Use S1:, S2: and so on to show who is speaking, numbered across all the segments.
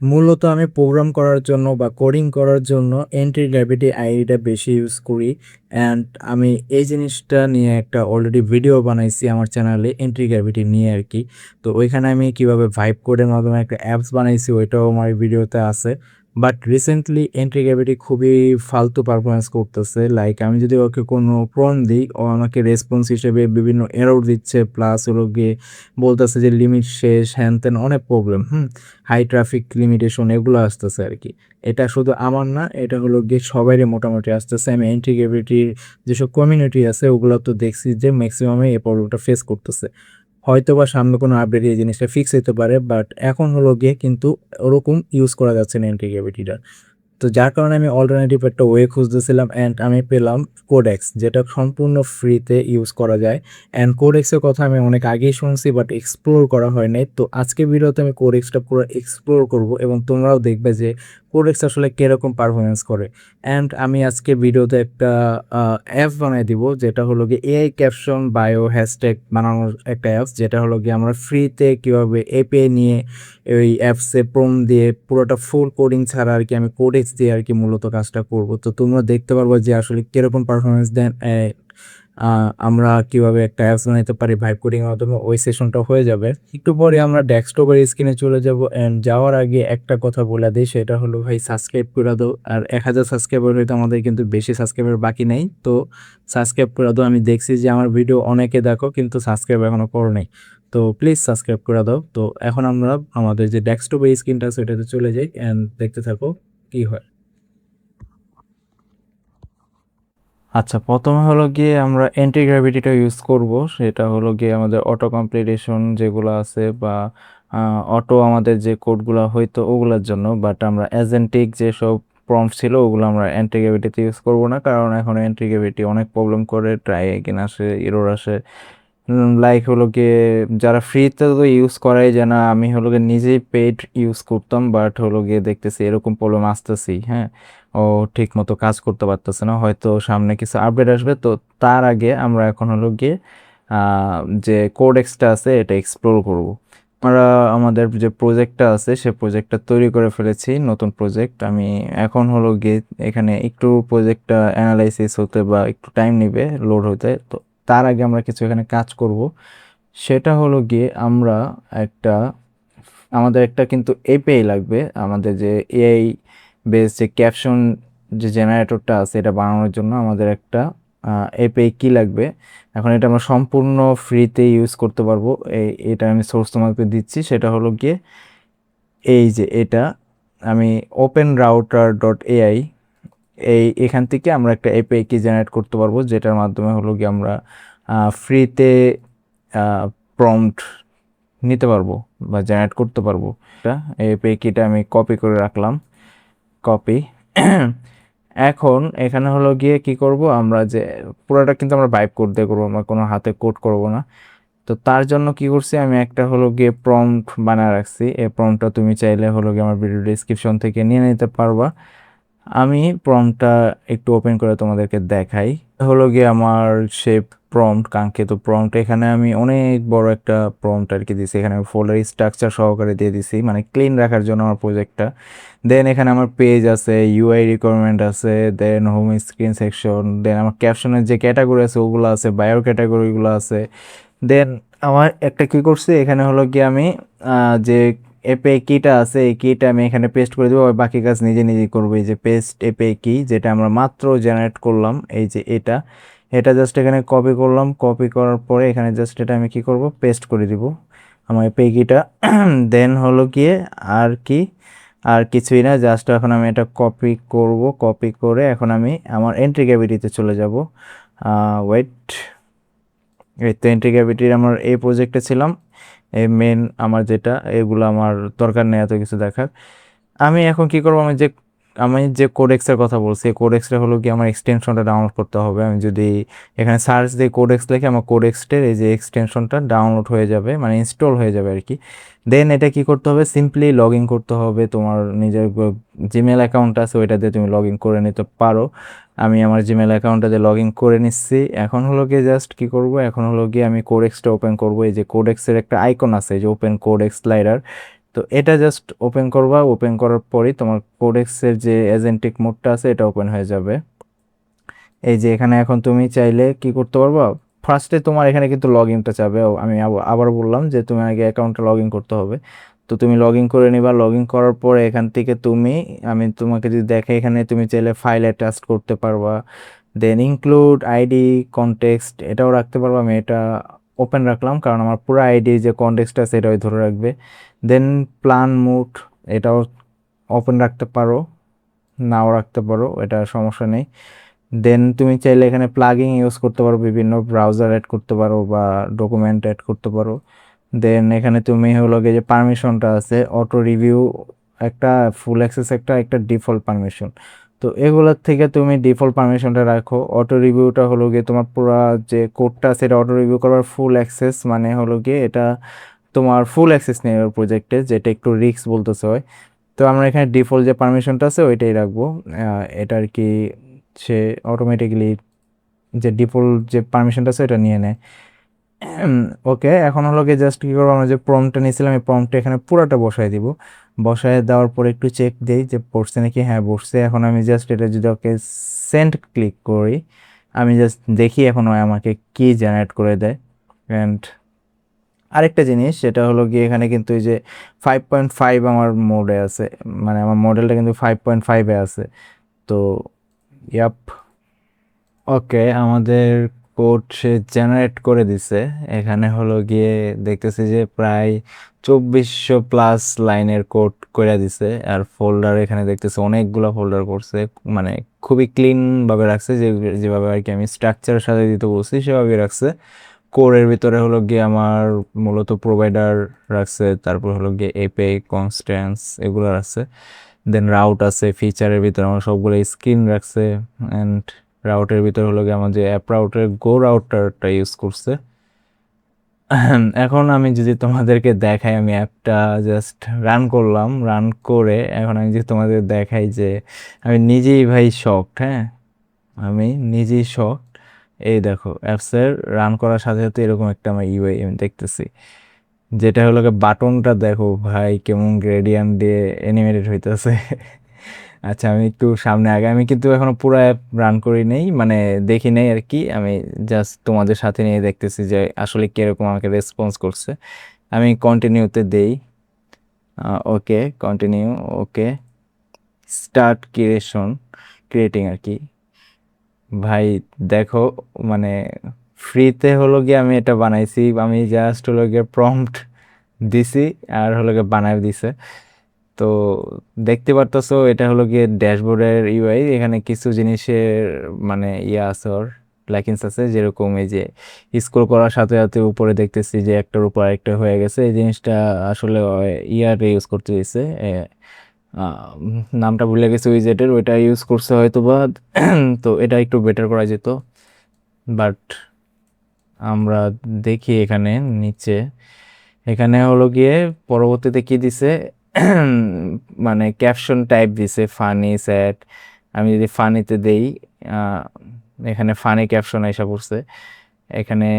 S1: মূলত আমি প্রোগ্রাম করার জন্য বা কোডিং করার জন্য এন্টি গ্র্যাভিটি আইডিটা বেশি ইউজ করি। অ্যান্ড আমি এই জিনিসটা নিয়ে একটা অলরেডি ভিডিও বানাইছি আমার চ্যানেলে এন্টি গ্র্যাভিটি নিয়ে আর কি। তো ওইখানে আমি কিভাবে ভাইব কোডের মাধ্যমে একটা অ্যাপস বানাইছি ওইটাও আমার ভিডিওতে আছে। বাট রিসেন্টলি এন্ট্রি গ্র্যাভিটি খুবই ফালতু পারফরমেন্স করতেছে। লাইক আমি যদি ওকে কোনো প্রম্পট দিই ও আমাকে রেসপন্স হিসেবে বিভিন্ন এরর দিচ্ছে, প্লাস হলো গিয়ে বলতেছে যে লিমিট শেষ, হ্যান ত্যান অনেক প্রবলেম, হাই ট্রাফিক লিমিটেশন এগুলো আসতেছে আর কি। এটা শুধু আমার না, এটা হলো গিয়ে সবারই মোটামুটি আসতেছে। আমি এন্ট্রি গ্র্যাভিটির যেসব কমিউনিটি আছে ওগুলো তো দেখছি যে ম্যাক্সিমামে এই প্রবলেমটা ফেস করতেছে। হয়তো বা সামনে কোনো আপডেট এই জিনিসটা ফিক্স হতে পারে, বাট এখন হলো গিয়ে কিন্তু ওরকম ইউজ করা যাচ্ছে না এন্ট্রি গ্র্যাভিটিটা। তো যার কারণে আমি অল্টারনেটিভ একটা ওয়ে খুঁজতেছিলাম অ্যান্ড আমি পেলাম কোডেক্স, যেটা সম্পূর্ণ ফ্রিতে ইউজ করা যায়। অ্যান্ড কোডেক্সের কথা আমি অনেক আগেই শুনছি বাট এক্সপ্লোর করা হয় নাই। তো আজকে ভিডিওতে আমি কোডেক্সটা পুরো এক্সপ্লোর করব এবং তোমরাও দেখবে যে কোডেক্স আসলে কিরকম পারফরমেন্স করে। অ্যান্ড আমি আজকে ভিডিওতে একটা অ্যাপ বানিয়ে দিব, যেটা হলো গিয়ে এআই ক্যাপশন বায়ো হ্যাশট্যাগ বানানোর একটা অ্যাপস, যেটা হলো গিয়ে আমরা ফ্রিতে কীভাবে এপিআই নিয়ে ওই অ্যাপসে প্রম্পট দিয়ে পুরোটা ফুল কোডিং ছাড়া আর কি আমি কোডেক্স দিয়ে আর কি মূলত কাজটা করব। তো তোমরা দেখতে পারবো যে আসলে কিরকম পারফরমেন্স দেন আমরা কিভাবে একটা অ্যাপস বানাইতে পারি ভাইব কোডিং এর মাধ্যমে। ওই সেশনটা হয়ে যাবে একটু পরে, আমরা ডেস্কটপের স্ক্রিনে চলে যাব। এন্ড যাওয়ার আগে একটা কথা বলে দিই, সেটা হলো ভাই সাবস্ক্রাইব করে দাও। আর 1000 সাবস্ক্রাইবার হইতে আমাদের কিন্তু বেশি সাবস্ক্রাইবার বাকি নেই, তো সাবস্ক্রাইব করে দাও। আমি দেখছি যে আমার ভিডিও অনেকে দেখো কিন্তু সাবস্ক্রাইব এখনো করো নাই, তো প্লিজ সাবস্ক্রাইব করে দাও। তো এখন আমরা আমাদের যে ডেস্কটপের স্ক্রিনটা আছে ওটাতে চলে যাই এন্ড দেখতে থাকো কি হয়। আচ্ছা, প্রথমে হলো গিয়ে আমরা অ্যান্টি গ্র্যাভিটিটা ইউজ করব। সেটা হলো গিয়ে আমাদের অটো কমপ্লিটেশন যেগুলো আছে বা অটো আমাদের যে কোডগুলো হয়তো ওগুলোর জন্য, বাট আমরা অ্যাজেন্টিক যেসব প্রম্পট ছিল ওগুলো আমরা অ্যান্টি গ্র্যাভিটিতে ইউজ করব না, কারণ এখন অ্যান্টি গ্র্যাভিটি অনেক প্রবলেম করে, ট্রাই এগেন আসে, এরর আসে। লাইক হলো গিয়ে যারা ফ্রিতে তো ইউজ করাই যায় না, আমি হলো গিয়ে নিজেই পেড ইউজ করতাম, বাট হলো গিয়ে দেখতেছি এরকম প্রবলেম আসতেছি। হ্যাঁ, ও ঠিক মতো কাজ করতে পারতেছে না, হয়তো সামনে কিছু আপডেট আসবে। তো তার আগে আমরা এখন হলো গিয়ে যে কোডেক্সটা আছে এটা এক্সপ্লোর করব। আমরা আমাদের যে প্রজেক্টটা আছে সে প্রজেক্টটা তৈরি করে ফেলেছি, নতুন প্রজেক্ট। আমি এখন হলো গিয়ে এখানে একটু প্রজেক্টটা অ্যানালাইসিস হতে বা একটু টাইম নেবে লোড হতে। তো তার আগে আমরা কিছু এখানে কাজ করব। সেটা হলো গিয়ে আমরা একটা আমাদের একটা কিন্তু এপিআই লাগবে, আমাদের যে এআই বেস যে ক্যাপশন যে জেনারেটরটা আছে এটা বানানোর জন্য আমাদের একটা এপিআই কি লাগবে। এখন এটা আমরা সম্পূর্ণ ফ্রিতে ইউজ করতে পারবো। এটা আমি সোর্স তোমাকে দিচ্ছি, সেটা হলো গিয়ে এই যে এটা আমি ওপেন রাউটার ডট এআই, এখান থেকে আমরা একটা এপিআই কি জেনারেট করতে পারবো, যেটার মাধ্যমে হলো গিয়ে আমরা ফ্রিতে প্রম্পট নিতে পারবো বা জেনারেট করতে পারবো। এটা এপিআই কিটা আমি কপি করে রাখলাম, কপি। এখন এখানে হলো গিয়ে কি করব, আমরা যে পুরোটা কিন্তু আমরা ভাইব কোড দিয়ে করবো, আমরা কোনো হাতে কোড করব না। তো তার জন্য কি করছি, আমি একটা হলো গিয়ে প্রম্পট বানায় রাখছি। এই প্রম্পটটা তুমি চাইলে হলো গিয়ে আমার ভিডিও ডিসক্রিপশন থেকে নিয়ে নিতে পারবা। আমি প্রম্পটটা একটু ওপেন করে তোমাদেরকে দেখাই। হলো গিয়ে আমার শেপ প্রম্পট, কাঙ্ক্ষিত প্রম্পট। এখানে আমি অনেক বড় একটা প্রম্পট আর কি দিছি, এখানে ফোল্ডার স্ট্রাকচার সহকারে দিয়ে দিছি, মানে ক্লিন রাখার জন্য আমার প্রজেক্টটা। দেন এখানে আমার পেজ আছে, ইউআই রিকোয়ারমেন্ট আছে, দেন হোম স্ক্রিন সেকশন, দেন আমার ক্যাপশনের যে ক্যাটাগরি আছে ওগুলো আছে, বায়ো ক্যাটাগরিগুলো আছে। দেন আমার একটা কি করছি, এখানে হলো কি আমি যে এপিআই কিটা আছে এই কিটা আমি এখানে পেস্ট করে দেবো, বাকি কাজ নিজে নিজে করবো। এই যে পেস্ট এপিআই কি, যেটা আমরা মাত্র জেনারেট করলাম, এই যে এটা এটা জাস্ট এখানে কপি করলাম, কপি করার পরে এখানে জাস্ট এটা আমি কি করব, পেস্ট করে দিব আমার এপিআই কিটা। দেন হলো গিয়ে আর কি, আর কিছুই না, জাস্ট এখন আমি এটা কপি করব, কপি করে এখন আমি আমার এন্ট্রি গ্র্যাভিটিতে চলে যাব। ওয়েট, এই তো এন্ট্রি গ্র্যাভিটির আমার এই প্রজেক্টে ছিলাম। এই মেন আমার যেটা, এগুলো আমার দরকার নেই এত কিছু দেখার। আমি এখন কি করবো, আমি যে কোডেক্সের কথা বলছি এই কোডেক্সটা হলো কি আমার এক্সটেনশনটা ডাউনলোড করতে হবে। আমি যদি এখানে সার্চ দিয়ে কোডেক্স লিখে আমার কোডেক্সটের এই যে এক্সটেনশনটা ডাউনলোড হয়ে যাবে, মানে ইনস্টল হয়ে যাবে আর কি। দেন এটা কি করতে হবে, সিম্পলি লগ ইন করতে হবে। তোমার নিজের জিমেল অ্যাকাউন্ট আছে ওইটা দিয়ে তুমি লগ ইন করে নিতে পারো। আমি আমার জিমেল অ্যাকাউন্টটাতে লগ ইন করে নিচ্ছি। এখন হলো গিয়ে জাস্ট কি করব, এখন হলো গিয়ে আমি কোডেক্সটা ওপেন করব। এই যে কোডেক্সের একটা আইকন আছে, যে ওপেন কোডেক্স স্লাইডার, তো এটা জাস্ট ওপেন করবা, ওপেন করার পরেই তোমার কোডেক্সের যে এজেন্টিক মোডটা আছে এটা ওপেন হয়ে যাবে। এই যে এখানে এখন তুমি চাইলে কি করতে পারবা, ফার্স্টে তোমার এখানে কিন্তু লগ ইনটা চাবে, আমি আবার বললাম যে তুমি আগে অ্যাকাউন্টটা লগ ইন করতে হবে। তো তুমি লগ ইন করে নিবা, লগ ইন করার পরে এখান থেকে তুমি, আমি তোমাকে যদি দেখে এখানে তুমি চাইলে ফাইল অ্যাটাচ করতে পারবা, দেন ইনক্লুড আইডি কনটেক্সট এটাও রাখতে পারবা। আমি এটা ওপেন রাখলাম কারণ আমার পুরো আইডি যে কনটেক্সট আছে এটাই ধরে রাখবে। দেন প্ল্যান মুড এটাও ওপেন রাখতে পারো, নাও রাখতে পারো, এটা সমস্যা নেই। দেন তুমি চাইলে এখানে প্লাগইন ইউজ করতে পারো, বিভিন্ন ব্রাউজার অ্যাড করতে পারো বা ডকুমেন্ট অ্যাড করতে পারো। দেন এখানে তুমি হলো গিয়ে যে পারমিশনটা আছে, অটো রিভিউ একটা, ফুল অ্যাক্সেস একটা, একটা ডিফল্ট পারমিশন। তো এগুলোর থেকে তুমি ডিফল্ট পারমিশনটা রাখো। অটো রিভিউটা হলো গিয়ে তোমার পুরো যে কোডটা সেটা অটো রিভিউ করবার, ফুল অ্যাক্সেস মানে হলো গিয়ে এটা তোমার ফুল অ্যাক্সেস নেই ওর প্রজেক্টে, যেটা একটু রিস্ক বলতেছে হয়। তো আমরা এখানে ডিফল্ট যে পারমিশনটা আছে ওইটাই রাখবো। এটা আর কি সে অটোমেটিক্যালি যে ডিফল্ট যে পারমিশনটা আছে এটা নিয়ে নেয়। ওকে, এখন হলো গিয়ে জাস্ট কী করবো, আমরা যে প্রম্পটটা নিয়েছিলাম এই প্রম্পটটা এখানে পুরাটা বসায় দিব। বসায় দেওয়ার পর একটু চেক দেই যে পড়ছে নাকি, হ্যাঁ বসছে। এখন আমি জাস্ট এটা যদি ওকে সেন্ড ক্লিক করি, আমি জাস্ট দেখি এখন ও আমাকে কি জেনারেট করে দেয়। অ্যান্ড আরেকটা জিনিস সেটা হলো গিয়ে এখানে কিন্তু এই যে 5.5 আমার মোডে আছে, মানে আমার মডেলটা কিন্তু 5.5-এ আছে। তো ইয়াপ, ওকে, আমাদের কোড সে জেনারেট করে দিছে। এখানে হলো গিয়ে দেখতেছি যে প্রায় 2400+ লাইনের কোড করে দিছে। আর ফোল্ডার এখানে দেখতেছি অনেকগুলো ফোল্ডার করছে, মানে খুবই ক্লিন ভাবে রাখছে, যেভাবে আর কি আমি স্ট্রাকচারের সাথে দিতে বলছি সেভাবেই রাখছে। কোরের ভিতরে হলো গিয়ে আমার মূলত প্রোভাইডার রাখছে, তারপর হলো গিয়ে এপিআই কনস্ট্যান্স এগুলো রাখছে। দেন রাউট আছে, ফিচারের ভিতরে আমার সবগুলো স্ক্রিন রাখছে। অ্যান্ড রাউটের ভিতরে হলো গিয়ে আমার যে অ্যাপ রাউটের গো রাউটারটা ইউজ করছে। এখন আমি যদি তোমাদেরকে দেখাই, আমি অ্যাপটা জাস্ট রান করলাম, রান করে এখন আমি যদি তোমাদের দেখাই যে আমি নিজেই ভাই শকড, হ্যাঁ আমি নিজেই শকড। এই দেখো অ্যাপসের রান করার সাথে সাথে এরকম একটা আমার ইউআই আমি দেখতেছি, যেটা হলো বাটনটা দেখো ভাই কেমন গ্রেডিয়ান্ট দিয়ে অ্যানিমেটেড হইতেছে। আচ্ছা আমি একটু সামনে আগে, আমি কিন্তু এখনো পুরো অ্যাপ রান করি নেই, মানে দেখি নেই আর কি, আমি জাস্ট তোমাদের সাথে নিয়ে দেখতেছি যে আসলে কিরকম আমাকে রেসপন্স করছে। আমি কন্টিনিউতে দেই, okay continue, okay start creating আর কি। ভাই দেখো, মানে ফ্রিতে হলো গিয়ে আমি এটা বানাইছি, আমি জাস্ট হলো গিয়ে প্রম্পট দিছি আর হলো গিয়ে বানাই দিছে। তো দেখতে পারতেছো এটা হলো গিয়ে ড্যাশবোর্ডের ইউআই। এখানে কিছু জিনিসের মানে ইয়ে আছে, ওর প্লাগইনস আছে, যেরকম এই যে স্ক্রল করার সাথে সাথে উপরে দেখতেছি যে একটার উপর আরেকটা হয়ে গেছে। এই জিনিসটা আসলে ইয়ার ইউজ করতে দিয়েছে, নামটা ভুলে গেছে উইজেটের, ওইটা ইউজ করছে হয়তো বা। তো এটা একটু বেটার করা যেত, বাট আমরা দেখি এখানে নিচে, এখানে হলো গিয়ে পরবর্তীতে কি দিছে, মানে ক্যাপশন টাইপ দিছে ফানি স্যাড। আমি যদি ফানিতে দেই, আহ, এখানে ফানি ক্যাপশন এসে পড়ছে। এখানে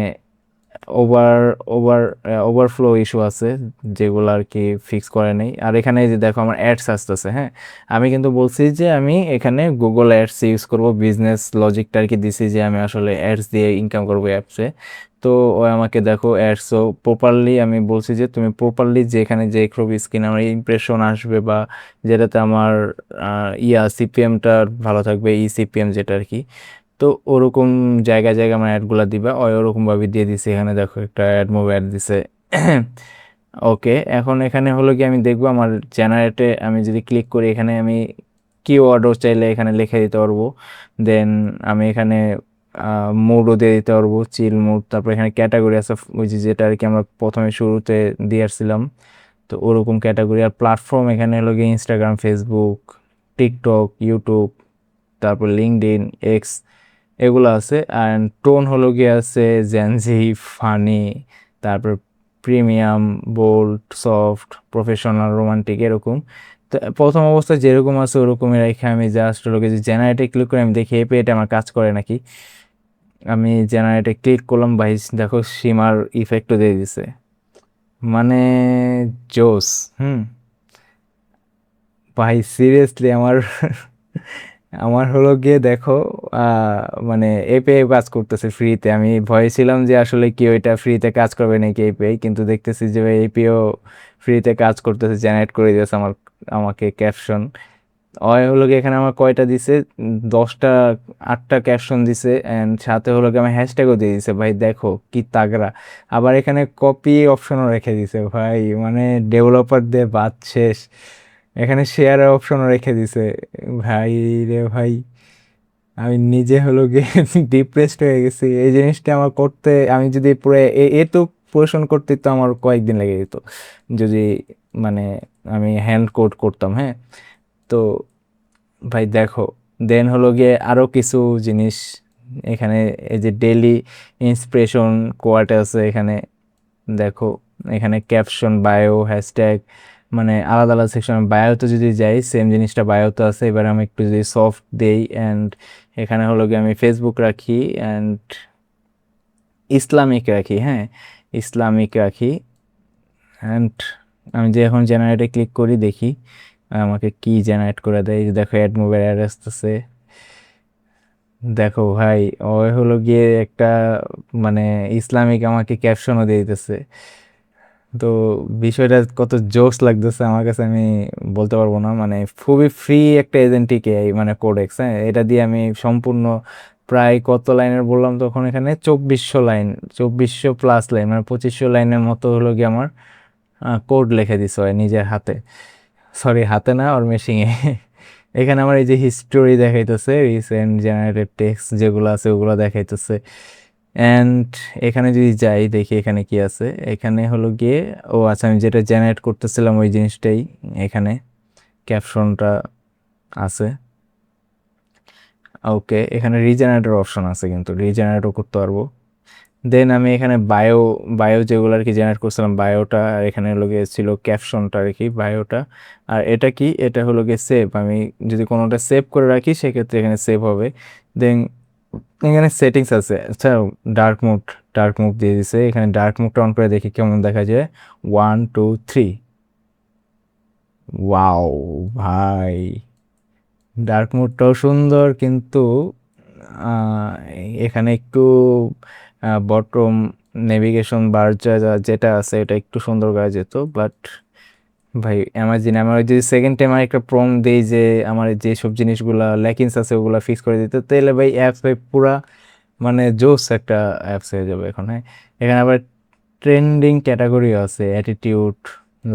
S1: ওভার ওভার ওভারফ্লো ইস্যু আছে, যেগুলো আর কি ফিক্স করে নেই। আর এখানে এই যে দেখো আমার অ্যাডস আসতেছে, হ্যাঁ আমি কিন্তু বলছি যে আমি এখানে গুগল অ্যাডস ইউজ করব, বিজনেস লজিকটা আর কি দিছি যে আমি আসলে অ্যাডস দিয়ে ইনকাম করবো অ্যাপসে। তো ও আমাকে দেখো অ্যাডসও প্রপারলি, আমি বলছি যে তুমি প্রপারলি যেখানে যে ছবি স্ক্রিন আমার ইমপ্রেশন আসবে বা যেটাতে আমার সিপিএমটা ভালো থাকবে, সিপিএম যেটা আর কি। তো ওরকম জায়গায় জায়গায় আমার অ্যাডগুলা দিবা, ওরকম ভাবে দিয়ে দিছে। এখানে দেখো একটা অ্যাড মুভ অ্যাড দিছে। ওকে, এখন এখানে হলো কি আমি দেখবো আমার জেনারেটে, আমি যদি ক্লিক করি এখানে আমি কিওয়ার্ডও চাইলে এখানে লিখে দিতে পারবো। দেন আমি এখানে মুডও দিয়ে দিতে পারবো, চিল মুড। তারপর এখানে ক্যাটাগরি আছে, ওই যে যেটা আর কি আমরা প্রথমে শুরুতে দিয়ে আসছিলাম, তো ওরকম ক্যাটাগরি। আর প্ল্যাটফর্ম এখানে হলো গিয়ে ইনস্টাগ্রাম, ফেসবুক, টিকটক, ইউটিউব, তারপর লিঙ্কডইন, এক্স এগুলো আছে। অ্যান্ড টোন হলো গিয়ে আছে জেনজি, ফানি, তারপর premium, bold, soft, professional, romantic এরকম। তো প্রথম অবস্থায় যেরকম আছে ওরকমই রেখে আমি জাস্ট হলো গিয়ে যে জেনারেটে ক্লিক করে আমি দেখি এই পেজটা আমার কাজ করে নাকি। আমি জেনারেটে ক্লিক করলাম, ভাই দেখো সীমার ইফেক্টও দিয়ে দিছে। মানে জোস। হুম। ভাই সিরিয়াসলি আমার আমার হলো গিয়ে দেখো, মানে এপিআই কাজ করতেছে ফ্রিতে। আমি ভয়ে ছিলাম যে আসলে কি ওইটা ফ্রিতে কাজ করবে নাকি এপিআই, কিন্তু দেখতেছি যে এপিও ফ্রিতে কাজ করতেছে, জেনারেট করে দিয়েছে আমাকে ক্যাপশন। ওই হলো গিয়ে এখানে আমার কয়টা দিছে, 10টা 8টা ক্যাপশন দিছে, অ্যান্ড সাথে হলো গিয়ে আমার হ্যাশট্যাগও দিয়ে দিছে। ভাই দেখো কি তাগড়া। আবার এখানে কপি অপশনও রেখে দিছে ভাই, মানে ডেভেলপারদের বাদ শেষ। এখানে শেয়ারের অপশনও রেখে দিছে। ভাই রে ভাই, আমি নিজে হলো গিয়ে ডিপ্রেসড হয়ে গেছি এই জিনিসটা আমার করতে। আমি যদি পুরো এটু পোষণ করতে তো আমার কয়েকদিন লেগে যেত যদি মানে আমি হ্যান্ড কোড করতাম। হ্যাঁ। তো ভাই দেখো, দেন হলো গিয়ে আরো কিছু জিনিস এখানে। এই যে ডেইলি ইন্সপিরেশন কোয়াট আছে এখানে, দেখো। এখানে ক্যাপশন, বায়ো, হ্যাশট্যাগ, মানে আলাদা আলাদা সেকশন। বায়োতে যদি যাই সেম জিনিসটা বায়োতে আছে। এবার আমি একটু যদি সফট দেই, অ্যান্ড এখানে হলো গিয়ে আমি ফেসবুক রাখি, অ্যান্ড ইসলামিক রাখি। হ্যাঁ, ইসলামিক রাখি। অ্যান্ড আমি যে এখন জেনারেটে ক্লিক করি, দেখি আমাকে কি জেনারেট করে দেয়। এই যে দেখো অ্যাড মুভের অ্যাড আসতেছে। দেখো ভাই, ওই হলো গিয়ে একটা মানে ইসলামিক আমাকে ক্যাপশনও দিয়ে দিতেছে। তো বিষয়টা কত জোশ লাগতেছে আমার কাছে আমি বলতে পারবো না। মানে খুবই ফ্রি একটা এজেন্টিক এআই, মানে কোডেক্স। হ্যাঁ, এটা দিয়ে আমি সম্পূর্ণ প্রায় কত লাইনের বললাম তখন, এখানে 2400 লাইন, 2400+ লাইন, মানে 2500 লাইনের মতো হলো গিয়ে আমার কোড লিখে দিছে হয় নিজের হাতে। সরি, হাতে না, ওর মেশিনে। এখানে আমার এই যে হিস্টোরি দেখাইতেছে, রিসেন্ট জেনারেটেড টেক্সট যেগুলো আছে ওগুলো দেখাইতেছে। অ্যান্ড এখানে যদি যাই দেখি এখানে কি আছে। এখানে হলো গিয়ে, ও আচ্ছা, আমি যেটা জেনারেট করতেছিলাম ওই জিনিসটাই এখানে ক্যাপশনটা আছে। ওকে, এখানে রিজেনারেটর অপশন আছে, কিন্তু রিজেনারেটও করতে পারবো। দেন আমি এখানে বায়ো, বায়ো যেগুলো আর কি জেনারেট করছিলাম বায়োটা, আর এখানে হলো গিয়ে ছিল ক্যাপশনটা আর কি, বায়োটা। আর এটা কি, এটা হলো গিয়ে সেভ। আমি যদি কোনোটা সেভ করে রাখি সেক্ষেত্রে এখানে সেভ হবে। দেন এখানে সেটিংস আছে। আচ্ছা, ডার্ক মোড, ডার্ক মোড দিয়ে দিছে। এখানে ডার্ক মোডটা অন করে দেখি কেমন দেখা যায়। 1 2 3। ওয়াও ভাই, ডার্ক মোডটাও সুন্দর, কিন্তু আহ, এখানে একটু বটম নেভিগেশন বার যেটা আছে এটা একটু সুন্দর করা যেত। বাট ভাই ইমাজিন আমার যদি সেকেন্ড টাইম আর একটা প্রম দেই যে আমার যে সব জিনিসগুলা ল্যাকিংস আছে ওগুলা ফিক্স করে দিত, তাহলে ভাই অ্যাপস ভাই পুরা মানে জোস একটা অ্যাপস হয়ে যাবে এখন। হ্যাঁ, এখানে আবার ট্রেন্ডিং ক্যাটাগরিও আছে, অ্যাটিটিউড,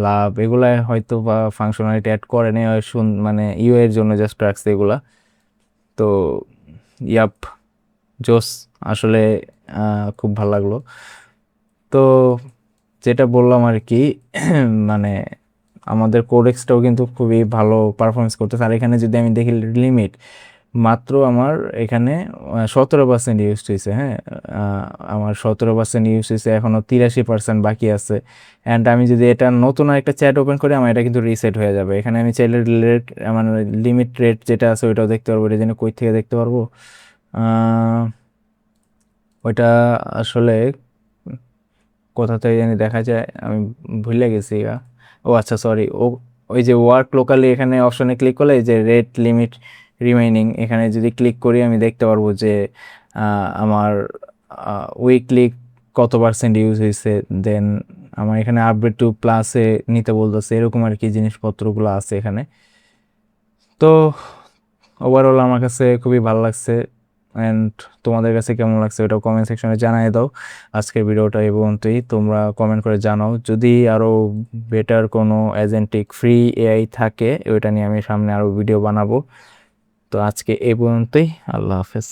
S1: লাভ, এগুলা হয়তো বা ফাংশনালিটি অ্যাড করে নেই, মানে ইউ এর জন্য জাস্ট রাখছে এগুলা। তো ইয়াপ, জোস আসলে, খুব ভালো লাগলো। তো যেটা বললাম আর কি, মানে আমাদের কোডেক্সটাও কিন্তু খুবই ভালো পারফরমেন্স করতেছে। আর এখানে যদি আমি দেখি লিমিট, মাত্র আমার এখানে 17% ইউজ হয়েছে। হ্যাঁ, আমার 17% ইউজ হয়েছে, এখনও 83% বাকি আছে। অ্যান্ড আমি যদি এটা নতুন একটা চ্যাট ওপেন করি আমার এটা কিন্তু রিসেট হয়ে যাবে। এখানে আমি চাইলে রেট, মানে লিমিট রেট যেটা আছে ওইটাও দেখতে পারবো। এটা যেন কই থেকে দেখতে পারবো, ওইটা আসলে কোথা থেকে জানি দেখা যায়, আমি ভুলে গেছি ও আচ্ছা, সরি। ওই যে ওয়ার্ক লোকালি এখানে অপশনে ক্লিক করলে এই যে রেট লিমিট রিমাইনিং, এখানে যদি ক্লিক করি আমি দেখতে পারবো যে আমার উইকলি কত পার্সেন্ট ইউজ হয়েছে। দেন আমার এখানে আপডেট টু প্লাসে নিতে বলতেছে, এরকম আর কি জিনিসপত্রগুলো আছে এখানে। তো ওভারঅল আমার কাছে খুবই ভালো লাগছে। অ্যান্ড তোমাদের কাছে কেমন লাগছে ওটাও কমেন্ট সেকশনে জানিয়ে দাও। আজকের ভিডিওটা এই পর্যন্তই, তোমরা কমেন্ট করে জানাও যদি আরও বেটার কোনো এজেন্টিক ফ্রি এআই থাকে, ওইটা নিয়ে আমি সামনে আরও ভিডিও বানাবো। তো আজকে এই পর্যন্তই, আল্লাহ হাফেজ।